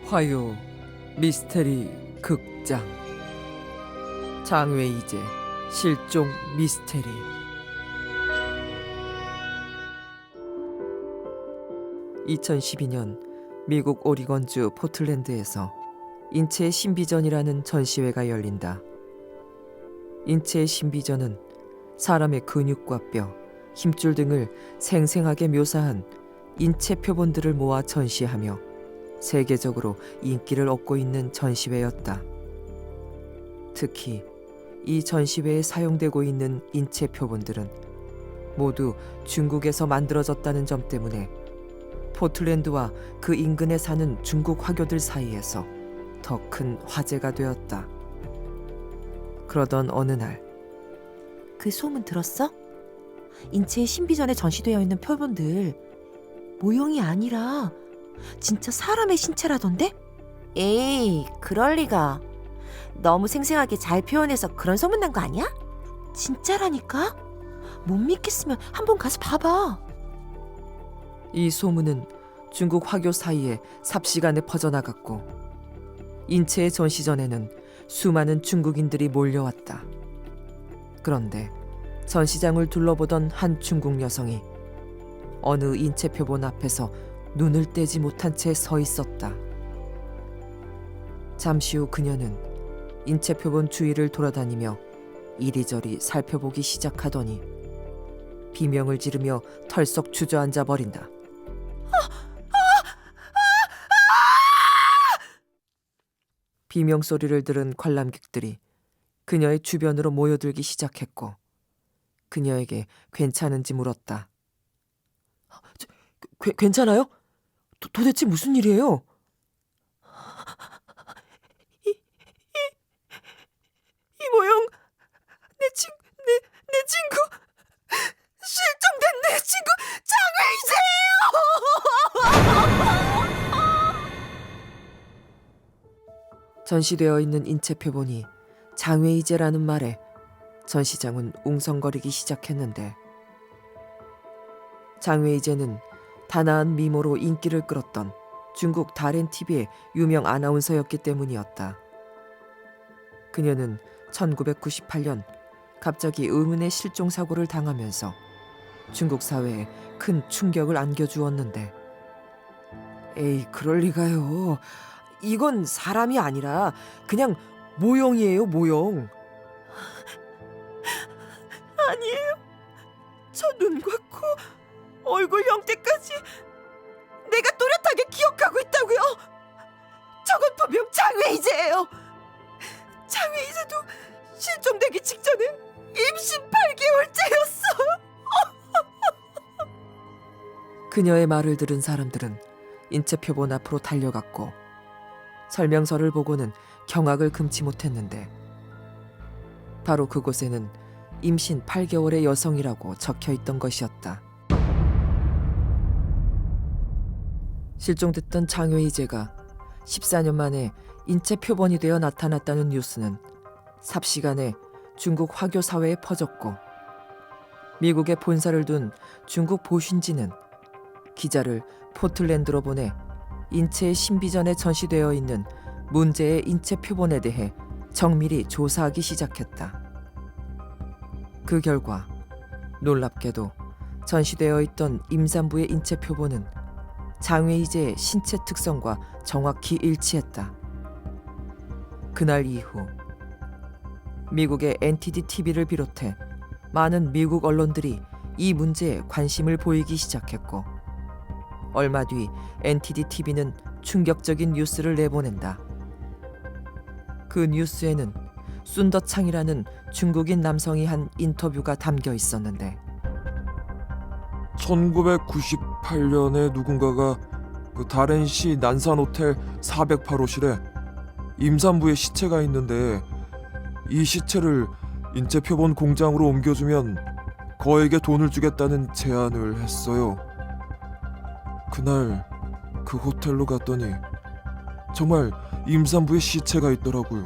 화요 미스테리 극장 장외이제 실종 미스테리. (2012년) 미국 오리건주 포틀랜드에서 인체의 신비전이라는 전시회가 열린다. 인체의 신비전은 사람의 근육과 뼈, 힘줄 등을 생생하게 묘사한 인체 표본들을 모아 전시하며 세계적으로 인기를 얻고 있는 전시회였다. 특히 이 전시회에 사용되고 있는 인체 표본들은 모두 중국에서 만들어졌다는 점 때문에 포틀랜드와 그 인근에 사는 중국 화교들 사이에서 더 큰 화제가 되었다. 그러던 어느 날, 그 소문 들었어? 인체의 신비전에 전시되어 있는 표본들 모형이 아니라 진짜 사람의 신체라던데? 에이, 그럴 리가. 너무 생생하게 잘 표현해서 그런 소문 난 거 아니야? 진짜라니까? 못 믿겠으면 한번 가서 봐봐. 이 소문은 중국 화교 사이에 삽시간에 퍼져나갔고 인체의 전시전에는 수많은 중국인들이 몰려왔다. 그런데 전시장을 둘러보던 한 중국 여성이 어느 인체 표본 앞에서 눈을 떼지 못한 채 서 있었다. 잠시 후 그녀는 인체 표본 주위를 돌아다니며 이리저리 살펴보기 시작하더니 비명을 지르며 털썩 주저앉아 버린다. 비명 소리를 들은 관람객들이 그녀의 주변으로 모여들기 시작했고 그녀에게 괜찮은지 물었다. 괜찮아요? 도대체 무슨 일이에요? 이 모형 내 친구 실종된 내 친구 장외이제예요. 전시되어 있는 인체 표본이 장외이제라는 말에 전시장은 웅성거리기 시작했는데 장외이제는 단아한 미모로 인기를 끌었던 중국 다롄 TV의 유명 아나운서였기 때문이었다. 그녀는 1998년 갑자기 의문의 실종 사고를 당하면서 중국 사회에 큰 충격을 안겨주었는데, 에이, 그럴 리가요. 이건 사람이 아니라 그냥 모형이에요, 모형. 아니에요. 저 눈과 코, 얼굴 형태까지 내가 또렷하게 기억하고 있다고요. 저건 분명 장외이제예요. 장외이제도 실종되기 직전에 임신 8개월째였어. 그녀의 말을 들은 사람들은 인체 표본 앞으로 달려갔고 설명서를 보고는 경악을 금치 못했는데 바로 그곳에는 임신 8개월의 여성이라고 적혀 있던 것이었다. 실종됐던 장외이제가 14년 만에 인체 표본이 되어 나타났다는 뉴스는 삽시간에 중국 화교 사회에 퍼졌고 미국에 본사를 둔 중국 보신지는 기자를 포틀랜드로 보내 인체의 신비전에 전시되어 있는 문제의 인체 표본에 대해 정밀히 조사하기 시작했다. 그 결과 놀랍게도 전시되어 있던 임산부의 인체 표본은 장외이제의 신체 특성과 정확히 일치했다. 그날 이후 미국의 NTD TV를 비롯해 많은 미국 언론들이 이 문제에 관심을 보이기 시작했고 얼마 뒤 NTD TV는 충격적인 뉴스를 내보낸다. 그 뉴스에는 순더창이라는 중국인 남성이 한 인터뷰가 담겨 있었는데 1998년에 누군가가 그 다롄시 난산 호텔 408호실에 임산부의 시체가 있는데 이 시체를 인체 표본 공장으로 옮겨주면 거액의 돈을 주겠다는 제안을 했어요. 그날 그 호텔로 갔더니 정말 임산부의 시체가 있더라고요.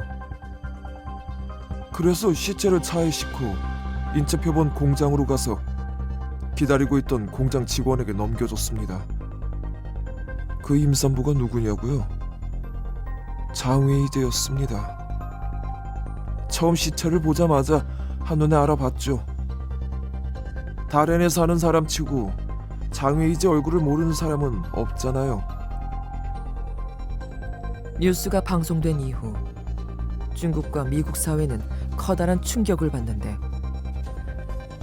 그래서 시체를 차에 싣고 인체 표본 공장으로 가서 기다리고 있던 공장 직원에게 넘겨줬습니다. 그 임산부가 누구냐고요? 장외이제였습니다. 처음 시체를 보자마자 한눈에 알아봤죠. 다렌에 사는 사람치고 장외이제 얼굴을 모르는 사람은 없잖아요. 뉴스가 방송된 이후 중국과 미국 사회는 커다란 충격을 받는데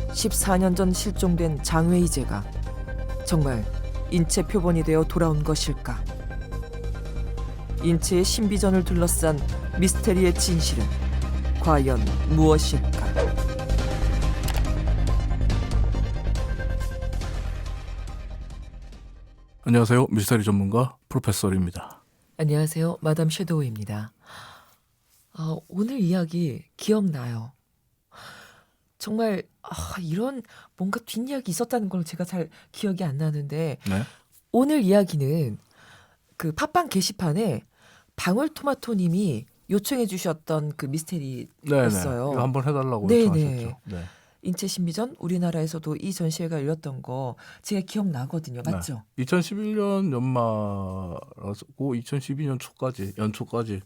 14년 전 실종된 장외이제가 정말 인체 표본이 되어 돌아온 것일까? 인체의 신비전을 둘러싼 미스테리의 진실은 과연 무엇일까? 안녕하세요. 미스터리 전문가 프로페서입니다. 안녕하세요. 마담 섀도우입니다. 오늘 이야기 기억나요. 정말 이런 뭔가 뒷이야기 있었다는 걸 제가 잘 기억이 안 나는데 네. 오늘 이야기는 그 팟빵 게시판에 방울토마토님이 요청해 주셨던 그 미스테리 네네. 였어요. 이거 한번 해달라고 네네. 요청하셨죠. 네. 인체 신비전 우리나라에서도 이 전시회가 열렸던 거 제가 기억나거든요. 맞죠? 2011년 연말하고 2012년 초까지 연초까지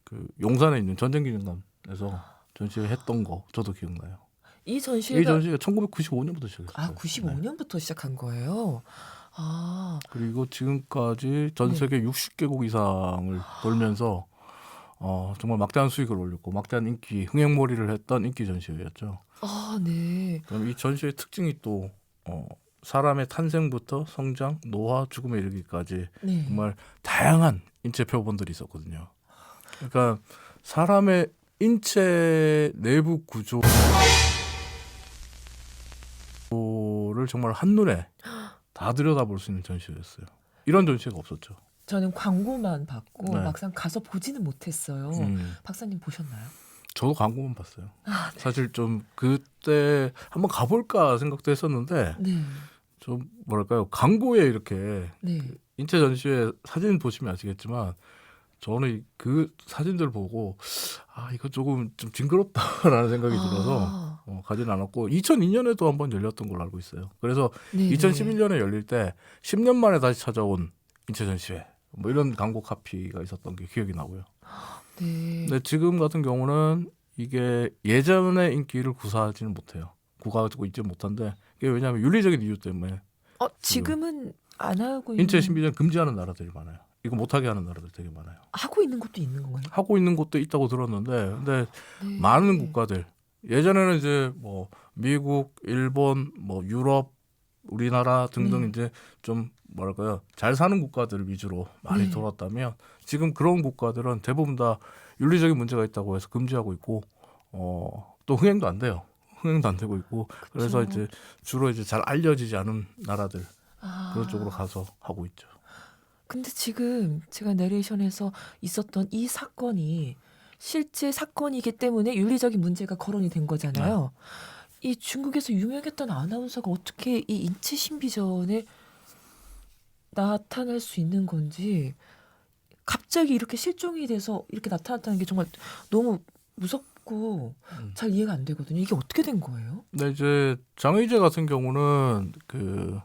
그 용산에 있는 전쟁기념관에서 전시회 했던 거 저도 기억나요. 이 이 전시회가 전시가 1995년부터 시작했어요. 95년부터 시작한 거예요. 그리고 지금까지 전 네. 세계 60개국 이상을 돌면서 정말 막대한 수익을 올렸고 막대한 인기, 흥행몰이를 했던 인기 전시회였죠. 네. 그럼 이 전시의 특징이 또 사람의 탄생부터 성장, 노화, 죽음에 이르기까지 네. 정말 다양한 인체 표본들이 있었거든요. 그러니까 사람의 인체 내부 구조를 정말 한눈에 다 들여다볼 수 있는 전시회였어요. 이런 전시회가 없었죠. 저는 광고만 봤고 네. 막상 가서 보지는 못했어요. 박사님 보셨나요? 저도 광고만 봤어요. 사실 좀 그때 한번 가볼까 생각도 했었는데 네. 좀 뭐랄까요, 광고에 이렇게 네. 인체 전시회 사진 보시면 아시겠지만 저는 그 사진들 보고 이거 조금 좀 징그럽다라는 생각이 들어서 가지는 않았고 2002년에도 한번 열렸던 걸로 알고 있어요. 그래서 네. 2011년에 열릴 때 10년 만에 다시 찾아온 인체 전시회 뭐 이런 광고 카피가 있었던 게 기억이 나고요. 네. 근데 지금 같은 경우는 이게 예전의 인기를 구사하지는 못해요. 구가하고 있지 못한데 이게 왜냐하면 윤리적인 이유 때문에 지금은 안 하고 있는 인체 신비전 금지하는 나라들이 많아요. 이거 못하게 하는 나라들 되게 많아요. 하고 있는 것도 있는 건가요? 하고 있는 곳도 있다고 들었는데 근데 네. 많은 국가들 예전에는 이제 뭐 미국, 일본, 뭐 유럽, 우리나라 등등 네. 이제 좀 뭐랄까요, 잘 사는 국가들 위주로 많이 네. 돌았다면 지금 그런 국가들은 대부분 다 윤리적인 문제가 있다고 해서 금지하고 있고 또 흥행도 안 돼요. 흥행도 안 되고 있고 그래서 그쵸. 이제 주로 이제 잘 알려지지 않은 나라들 그런 쪽으로 아, 가서 하고 있죠. 근데 지금 제가 내레이션에서 있었던 이 사건이 실제 사건이기 때문에 윤리적인 문제가 거론이 된 거잖아요. 이 중국에서 유명했던 아나운서가 어떻게 이 인체 신비전에 나타날 수 있는 건지 갑자기 이렇게 실종이 돼서 이렇게 나타났다는 게 정말 너무 무섭고 잘 이해가 안 되거든요. 이게 어떻게 된 거예요? 근데 이제 장의재 같은 경우는 그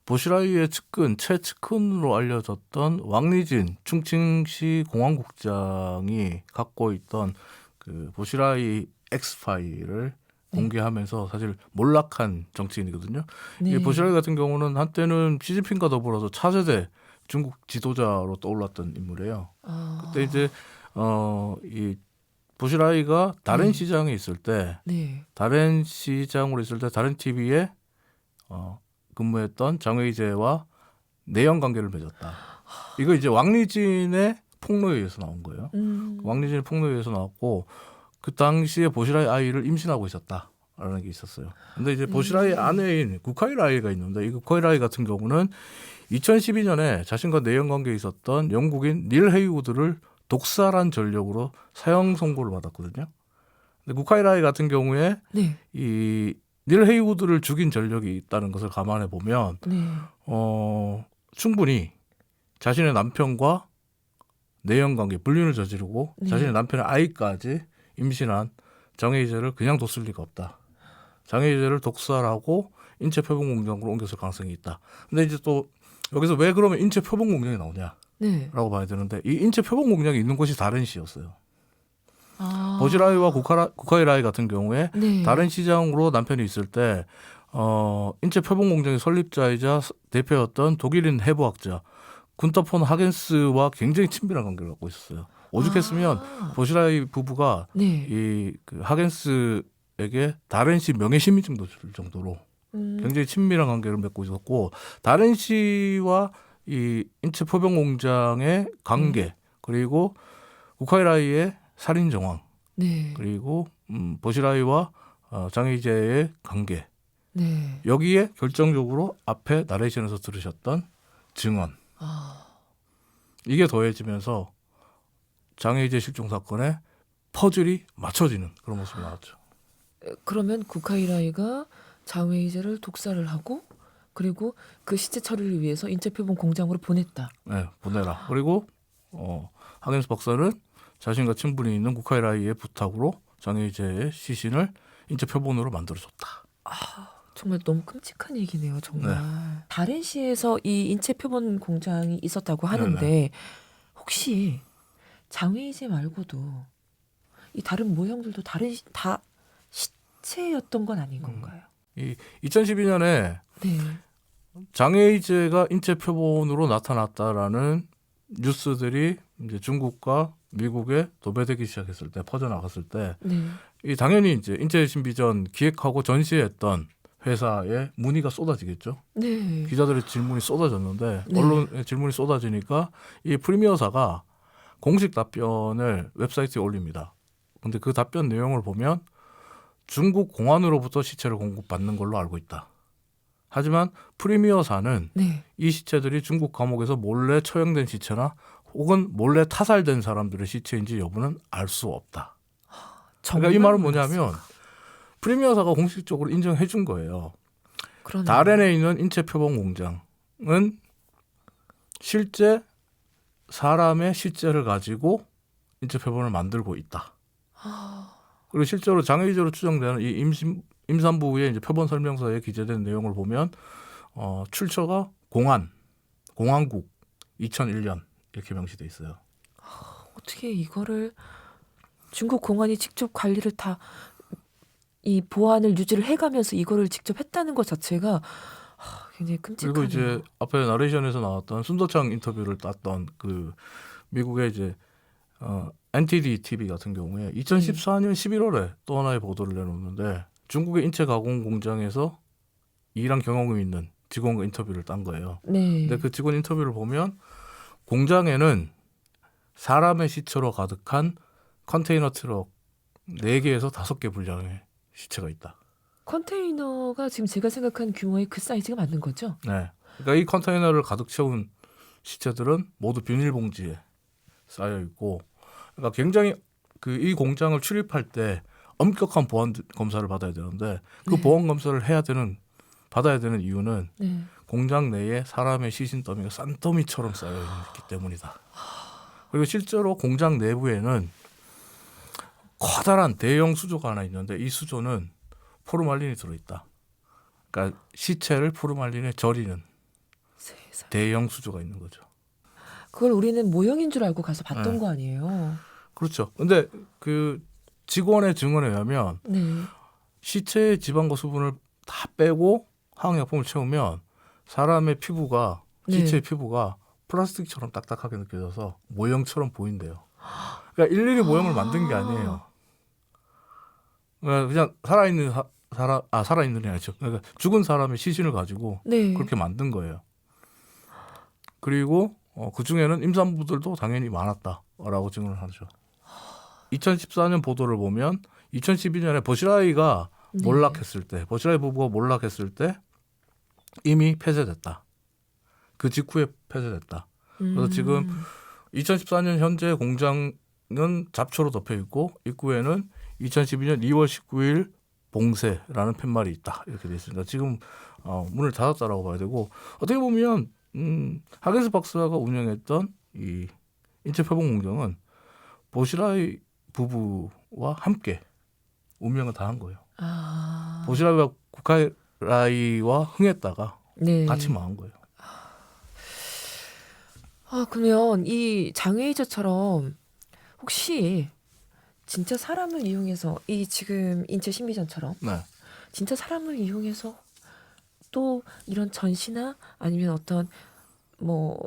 보시라이의 측근 최측근으로 알려졌던 왕리진 충칭시 공안국장이 갖고 있던 그 보시라이 X 파일을 공개하면서 사실 몰락한 정치인이거든요. 네. 이 보시라이 같은 경우는 한때는 시진핑과 더불어서 차세대 중국 지도자로 떠올랐던 인물이에요. 그때 이제 이 보시라이가 다른 시장에 있을 때, 네. 다른 시장으로 있을 때 다른 TV에 근무했던 장외이제와 내연 관계를 맺었다. 이거 이제 왕리진의 폭로에 의해서 나온 거예요. 왕리진의 폭로에 의해서 나왔고 그 당시에 보시라이 아이를 임신하고 있었다라는 게 있었어요. 근데 이제 보시라이 아내인 구카일 아이가 있는데 이 구카일 아이 같은 경우는 2012년에 자신과 내연 관계에 있었던 영국인 닐 헤이우드를 독살한 전력으로 사형 선고를 받았거든요. 근데 구카일 아이 같은 경우에 네. 이 닐 헤이우드를 죽인 전력이 있다는 것을 감안해 보면 네. 충분히 자신의 남편과 내연 관계 불륜을 저지르고 네. 자신의 남편의 아이까지 임신한 장애이제를 그냥 뒀을 리가 없다. 장애이제를 독살하고 인체 표본 공장으로 옮겼을 가능성이 있다. 근데 이제 또 여기서 왜 그러면 인체 표본 공장이 나오냐? 네. 봐야 되는데 이 인체 표본 공장이 있는 곳이 다른 시였어요. 아. 버지라이와 구카이라이 같은 경우에 네. 다른 시장으로 남편이 있을 때 인체 표본 공장의 설립자이자 대표였던 독일인 해부학자 군터 폰 하겐스와 굉장히 친밀한 관계를 갖고 있었어요. 오죽했으면 아. 버지라이 부부가 네. 그 하겐스에게 다른 시 명예 시민증도 줄 정도로 굉장히 친밀한 관계를 맺고 있었고 다른 시와 이 인체 표본 공장의 관계 그리고 구카이라이의 살인 정황 네. 그리고 버시라이와 장혜재의 관계 네. 여기에 결정적으로 앞에 나레이션에서 들으셨던 증언 아. 이게 더해지면서 장혜재 실종 사건의 퍼즐이 맞춰지는 그런 모습이 나왔죠. 그러면 구카이라이가 장웨이제를 독살을 하고 그리고 그 시체 처리를 위해서 인체 표본 공장으로 보냈다. 네, 보내라. 그리고 하겐스 박사는 자신과 친분이 있는 구카이라이의 부탁으로 장혜재의 시신을 인체 표본으로 만들어줬다. 정말 너무 끔찍한 얘기네요, 정말. 네. 다른 시에서 이 인체 표본 공장이 있었다고 하는데 혹시 장웨이제 말고도 이 다른 모형들도 다 시체였던 건 아닌 건가요? 이 2012년에 네. 장애이제가 인체 표본으로 나타났다라는 뉴스들이 이제 중국과 미국에 도배되기 시작했을 때 퍼져나갔을 때 네. 이 당연히 이제 인체 신비전 기획하고 전시했던 회사에 문의가 쏟아지겠죠. 네. 기자들의 질문이 쏟아졌는데 네. 언론의 질문이 쏟아지니까 이 프리미어사가 공식 답변을 웹사이트에 올립니다. 근데 그 답변 내용을 보면 중국 공안으로부터 시체를 공급받는 걸로 알고 있다. 하지만 프리미어사는 네. 이 시체들이 중국 감옥에서 몰래 처형된 시체나 혹은 몰래 타살된 사람들의 시체인지 여부는 알 수 없다. 그러니까 이 말은 뭐냐면 프리미어사가 공식적으로 인정해 준 거예요. 그러네요. 다른에 있는 인체 표본 공장은 실제 사람의 시체를 가지고 인체 표본을 만들고 있다. 그리고 실제로 장애이제로 추정되는 이 임산부의 이제 표본 설명서에 기재된 내용을 보면 출처가 공안국 2001년 이렇게 명시돼 있어요. 어떻게 이거를 중국 공안이 직접 관리를 다 이 보안을 유지를 해가면서 이거를 직접 했다는 것 자체가 굉장히 끔찍하네요. 그리고 이제 앞에 나레이션에서 나왔던 순도창 인터뷰를 땄던 그 미국의 이제 NTD TV 같은 경우에 2014년 11월에 또 하나의 보도를 내놓는데 중국의 인체 가공 공장에서 일한 경험이 있는 직원과 인터뷰를 딴 거예요. 네. 근데 그 직원 인터뷰를 보면 공장에는 사람의 시체로 가득한 컨테이너 트럭 4개에서 5개 분량의 시체가 있다. 컨테이너가 지금 제가 생각한 규모의 그 사이즈가 맞는 거죠? 네. 그러니까 이 컨테이너를 가득 채운 시체들은 모두 비닐봉지에 쌓여 있고, 그러니까 굉장히 이 공장을 출입할 때 엄격한 보안 검사를 받아야 되는데 그 네. 보안 검사를 받아야 되는 이유는 네. 공장 내에 사람의 시신 더미가 싼더미처럼 쌓여 있기 때문이다. 그리고 실제로 공장 내부에는 커다란 대형 수조가 하나 있는데 이 수조는 포르말린이 들어있다. 그러니까 시체를 포르말린에 절이는 세상에. 대형 수조가 있는 거죠. 그걸 우리는 모형인 줄 알고 가서 봤던 네. 거 아니에요? 그렇죠. 근데 그 직원의 증언에 의하면 네. 시체의 지방과 수분을 다 빼고 항약품을 채우면 사람의 피부가 시체의 피부가 플라스틱처럼 딱딱하게 느껴져서 모형처럼 보인대요. 그러니까 일일이 모형을 만든 게 아니에요. 그냥 살아있는이 아니죠. 그러니까 죽은 사람의 시신을 가지고 네. 그렇게 만든 거예요. 그리고 그 중에는 임산부들도 당연히 많았다라고 증언을 하죠. 2014년 보도를 보면 2012년에 버시라이가 네. 몰락했을 때, 버시라이 부부가 몰락했을 때 이미 폐쇄됐다. 그 직후에 폐쇄됐다. 그래서 지금 2014년 현재 공장은 잡초로 덮여 있고 입구에는 2012년 2월 19일 봉쇄라는 팻말이 있다. 이렇게 돼 있습니다. 지금 문을 닫았다라고 봐야 되고 어떻게 보면 하겐스 박사가 운영했던 이 인체 표본 공장은 버시라이 부부와 함께 운명을 다한 거예요. 버시라이와 구카이라이와 흥했다가 네. 같이 망한 거예요. 아, 그러면 이 장외이저처럼 혹시 진짜 사람을 이용해서 이 지금 인체 신비전처럼 네. 진짜 사람을 이용해서 또 이런 전시나 아니면 어떤 뭐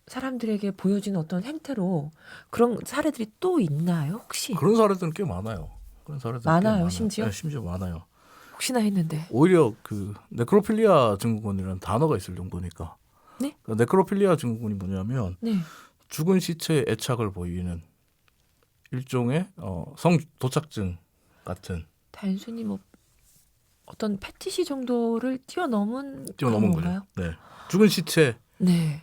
사람들에게 보여주는 어떤 행태로 그런 사례들이 또 있나요? 혹시 그런 사례들은 꽤 많아요. 그런 사례들 많아요, 심지어? 네, 심지어 많아요. 혹시나 했는데. 오히려 그 네크로필리아 증후군이라는 단어가 있을 정도니까. 네? 그 네크로필리아 증후군이 뭐냐면 네. 죽은 시체에 애착을 보이는 일종의 성 도착증 같은 단순히 뭐 어떤 패티시 정도를 뛰어넘은 뛰어넘은 그런 거예요. 건가요? 네. 죽은 시체에만 네.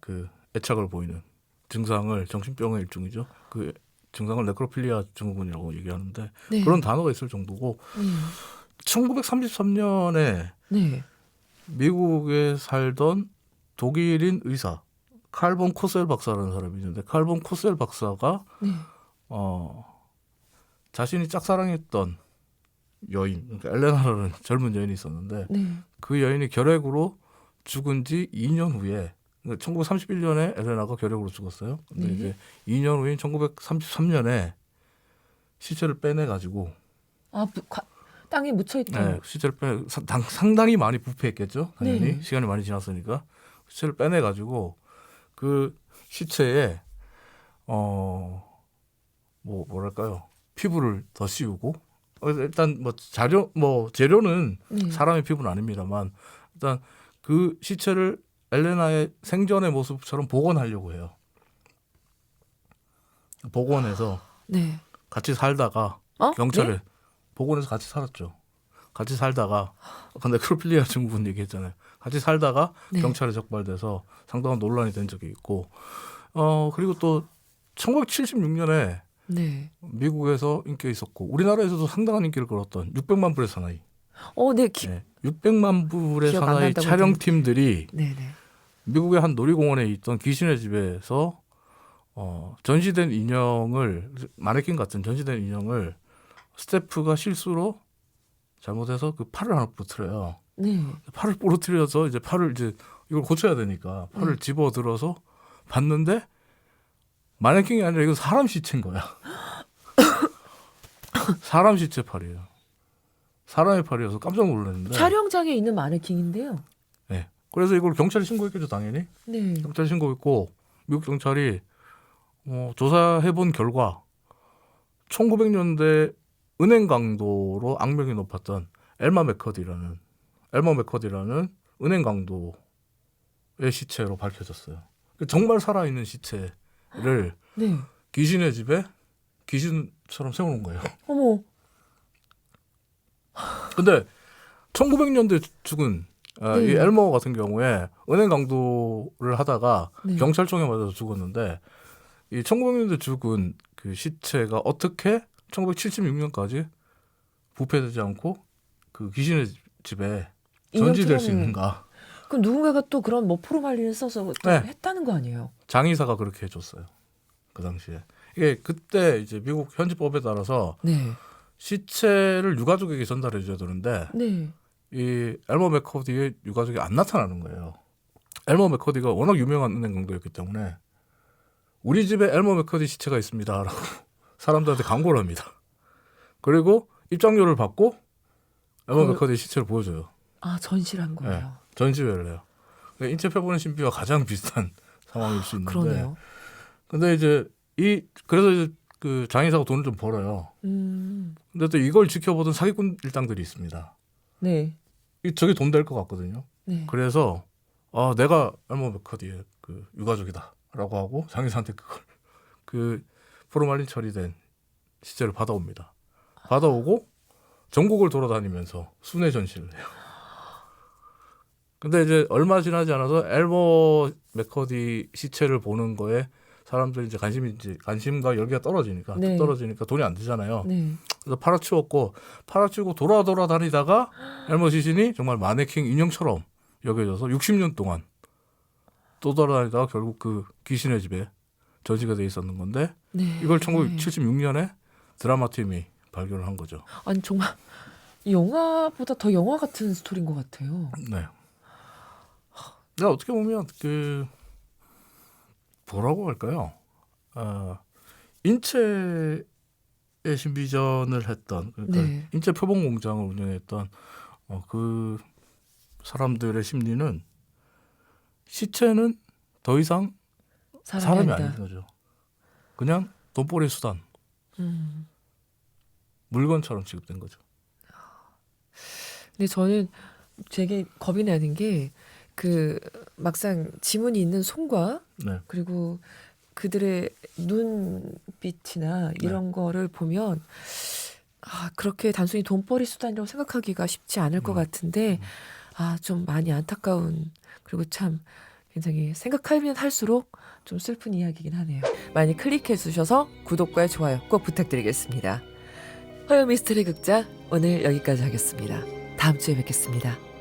그 애착을 보이는 증상을 정신병의 일종이죠. 그 증상을 네크로필리아 증후군이라고 얘기하는데 네. 그런 단어가 있을 정도고 네. 1933년에 네. 미국에 살던 독일인 의사 칼본 코셀 박사라는 사람이 있는데 칼본 코셀 박사가 네. 자신이 짝사랑했던 여인, 그러니까 엘레나라는 젊은 여인이 있었는데 네. 그 여인이 결핵으로 죽은 지 2년 후에 그러니까 1931년에 엘레나가 결핵으로 죽었어요. 근데 네. 이제 2년 후인 1933년에 시체를 빼내 가지고 아, 땅에 묻혀 있던. 네, 시체를 상당히 많이 부패했겠죠. 당연히 네. 시간이 많이 지났으니까 시체를 빼내 가지고 그 시체에 뭐랄까요, 피부를 더 씌우고 일단 재료는 네. 사람의 피부는 아닙니다만 일단 그 시체를 엘레나의 생전의 모습처럼 복원하려고 해요. 복원해서 네. 같이 살다가 경찰에 네? 복원해서 같이 살았죠. 같이 살다가 근데 크로필리아 증후군 얘기했잖아요. 같이 살다가 네. 경찰에 적발돼서 상당한 논란이 된 적이 있고 그리고 또 1976년에 네. 미국에서 인기가 있었고 우리나라에서도 상당한 인기를 끌었던 600만 불의 사나이. 네. 600만 불의 기억 안 사나이 난다고 촬영팀들이 네, 네. 미국의 한 놀이공원에 있던 귀신의 집에서 전시된 인형을 마네킹 같은 전시된 인형을 스태프가 실수로 잘못해서 그 팔을 하나 부러뜨려요. 네. 팔을 부러뜨려서 이제 이걸 고쳐야 되니까 팔을 집어들어서 봤는데 마네킹이 아니라 이거 사람 시체인 거야. 사람 시체 팔이에요. 사람의 팔이어서 깜짝 놀랐는데. 촬영장에 있는 마네킹인데요. 네. 그래서 이걸 경찰에 신고했겠죠, 당연히. 네. 경찰에 신고했고 미국 경찰이 조사해본 결과 1900년대 은행 강도로 악명이 높았던 엘마 맥커디라는 은행 강도의 시체로 밝혀졌어요. 정말 살아있는 시체를 네. 귀신의 집에 귀신처럼 세워놓은 거예요. 어머. 근데 1900년대 죽은 네. 이 엘머 같은 경우에 은행 강도를 하다가 네. 경찰총에 맞아서 죽었는데 이 1900년대 죽은 그 시체가 어떻게 1976년까지 부패되지 않고 그 귀신의 집에 전시될 수 있는가? 그럼 누군가가 또 그런 뭐 포르말린을 써서 또 네. 했다는 거 아니에요? 장의사가 그렇게 해줬어요. 그 당시에 이게 그때 이제 미국 현지법에 따라서 네. 시체를 유가족에게 전달해줘야 되는데 네. 이 엘머 맥커디의 유가족이 안 나타나는 거예요. 엘머 맥커디가 워낙 유명한 은행 강도였기 때문에 우리 집에 엘머 맥커디 시체가 있습니다라고 사람들한테 광고를 합니다. 그리고 입장료를 받고 엘머 맥커디 시체를 보여줘요. 아, 전시를 한 거예요. 네, 전시회를 해요. 인체 표본의 신비와 가장 비슷한 상황일 수 있는데. 그러네요. 근데 이제 그래서 이제 그 장의사가 돈을 좀 벌어요. 근데 또 이걸 지켜보던 사기꾼 일당들이 있습니다. 네. 저게 돈 될 것 같거든요. 네. 그래서 내가 엘머 맥커디의 그 유가족이다라고 하고 장의사한테 그걸 그 포르말린 처리된 시체를 받아옵니다. 받아오고 전국을 돌아다니면서 순회 전시를 해요. 근데 이제 얼마 지나지 않아서 엘머 맥커디 시체를 보는 거에 사람들이 이제 관심과 열기가 떨어지니까 네. 돈이 안 되잖아요. 네. 그래서 팔아치우고 돌아다니다가 엘머 시신이 정말 마네킹 인형처럼 여겨져서 60년 동안 또 돌아다니다가 결국 그 귀신의 집에 전시가 돼 있었는 건데 네. 이걸 1976년에 드라마 팀이 발견을 한 거죠. 아니 정말 영화보다 더 영화 같은 스토리인 것 같아요. 네. 내가 어떻게 보면 뭐라고 할까요? 인체의 신비전을 했던 그러니까 네. 인체 표본 공장을 운영했던 그 사람들의 심리는 시체는 더 이상 사람이 아니다. 아닌 거죠. 그냥 돈벌이 수단, 음. 물건처럼 취급된 거죠. 근데 저는 되게 겁이 나는 게 그 막상 지문이 있는 손과 네. 그리고 그들의 눈빛이나 이런 거를 보면 그렇게 단순히 돈벌이 수단이라고 생각하기가 쉽지 않을 것 같은데 좀 많이 안타까운 그리고 참 굉장히 생각하면 할수록 좀 슬픈 이야기긴 하네요. 많이 클릭해 주셔서 구독과 좋아요 꼭 부탁드리겠습니다. 화요 미스터리 극장 오늘 여기까지 하겠습니다. 다음 주에 뵙겠습니다.